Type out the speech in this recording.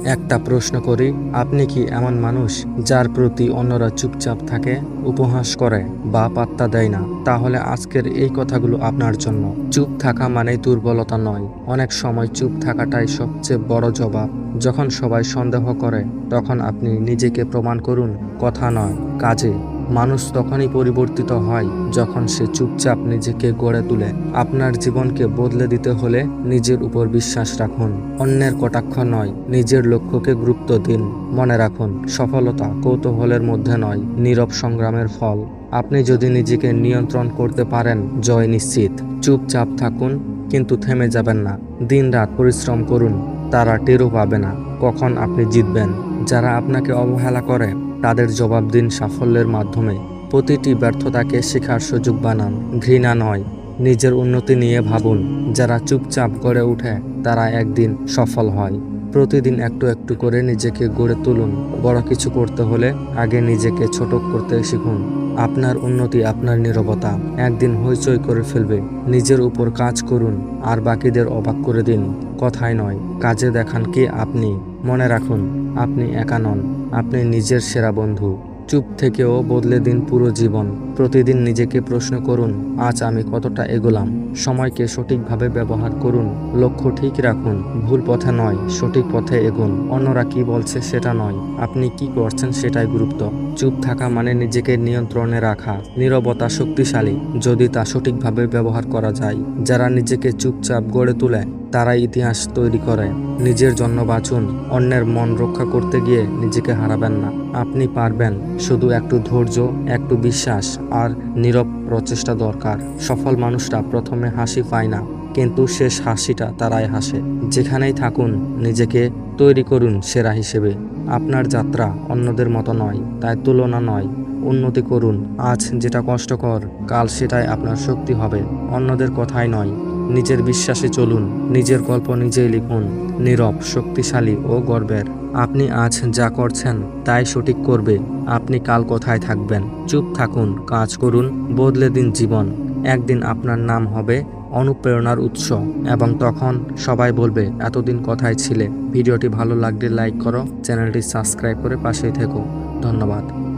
একটা প্রশ্ন করি, আপনি কি এমন মানুষ যার প্রতি অন্যরা চুপচাপ থাকে, উপহাস করে বা পাত্তা দেয় না? তাহলে আজকের এই কথাগুলো আপনার জন্য। চুপ থাকা মানেই দুর্বলতা নয়, অনেক সময় চুপ থাকাটাই সবচেয়ে বড় জবাব। যখন সবাই সন্দেহ করে তখন আপনি নিজেকে প্রমাণ করুন, কথা নয় কাজে। মানুষ তখনই পরিবর্তিত হয় যখন সে চুপচাপ নিজেকে গড়ে তোলে। আপনার জীবনকে বদলে দিতে হলে নিজের উপর বিশ্বাস রাখুন, অন্যের কটাক্ষ নয়, নিজের লক্ষ্যকে গুরুত্ব দিন। মনে রাখুন, সফলতা কৌতূহলের মধ্যে নয়, নীরব সংগ্রামের ফল। আপনি যদি নিজেকে নিয়ন্ত্রণ করতে পারেন, জয় নিশ্চিত। চুপচাপ থাকুন, কিন্তু থেমে যাবেন না। দিনরাত পরিশ্রম করুন, তারা টেরও পাবে না কখন আপনি জিতবেন। যারা আপনাকে অবহেলা করে তাদের জবাব দিন সাফল্যের মাধ্যমে। প্রতিটি ব্যর্থতাকে শেখার সুযোগ বানান, ঘৃণা নয়। নিজের উন্নতি নিয়ে ভাবুন। যারা চুপচাপ গড়ে ওঠে তারা একদিন সফল হয়। প্রতিদিন একটু একটু করে নিজেকে গড়ে তুলুন। বড় কিছু করতে হলে আগে নিজেকে ছোট করতে শিখুন। আপনার উন্নতি আপনার নীরবতা একদিন হইচই করে ফেলবে। নিজের উপর কাজ করুন আর বাকিদের অবাক করে দিন। কথায় নয়, কাজে দেখান কি আপনি। মনে রাখুন, আপনি একা নন, আপনি নিজের সেরা বন্ধু। চুপ থেকেও বদলে দিন পুরো জীবন। প্রতিদিন নিজেকে প্রশ্ন করুন, আজ আমি কতটা এগোলাম। সময়কে সঠিকভাবে ব্যবহার করুন, লক্ষ্য ঠিক রাখুন। ভুল পথে নয়, সঠিক পথে এগুন। অন্যরা কি বলছে সেটা নয়, আপনি কি করছেন সেটাই গুরুত্ব। চুপ থাকা মানে নিজেকে নিয়ন্ত্রণে রাখা। নীরবতা শক্তিশালী যদি তা সঠিকভাবে ব্যবহার করা যায়। যারা নিজেকে চুপচাপ গড়ে তোলে তারাই ইতিহাস তৈরি করে। নিজের জন্য বাঁচুন, অন্যের মন রক্ষা করতে গিয়ে নিজেকে হারাবেন না। আপনি পারবেন, শুধু একটু ধৈর্য, একটু বিশ্বাস আর নীরব প্রচেষ্টা দরকার। সফল মানুষরা প্রথমে হাসি পায় না, কিন্তু শেষ হাসিটা তারাই হাসে। যেখানেই থাকুন নিজেকে তৈরি করুন সেরা হিসেবে। আপনার যাত্রা অন্যদের মতো নয়, তাই তুলনা নয়, উন্নতি করুন। আজ যেটা কষ্টকর, কাল সেটাই আপনার শক্তি হবে। অন্যদের কথাই নয়, নিজের বিশ্বাসে চলুন। নিজের গল্প নিজেই লিখুন, নীরব, শক্তিশালী ও গর্বের। আপনি আজ যা করছেন তাই সঠিক করবে আপনি কাল কোথায় থাকবেন। চুপ থাকুন, কাজ করুন, বদলে দিন জীবন। একদিন আপনার নাম হবে অনুপ্রেরণার উৎস, এবং তখন সবাই বলবে এতদিন কোথায় ছিলে। ভিডিওটি ভালো লাগলে লাইক করো, চ্যানেলটি সাবস্ক্রাইব করে পাশেই থেকো। ধন্যবাদ।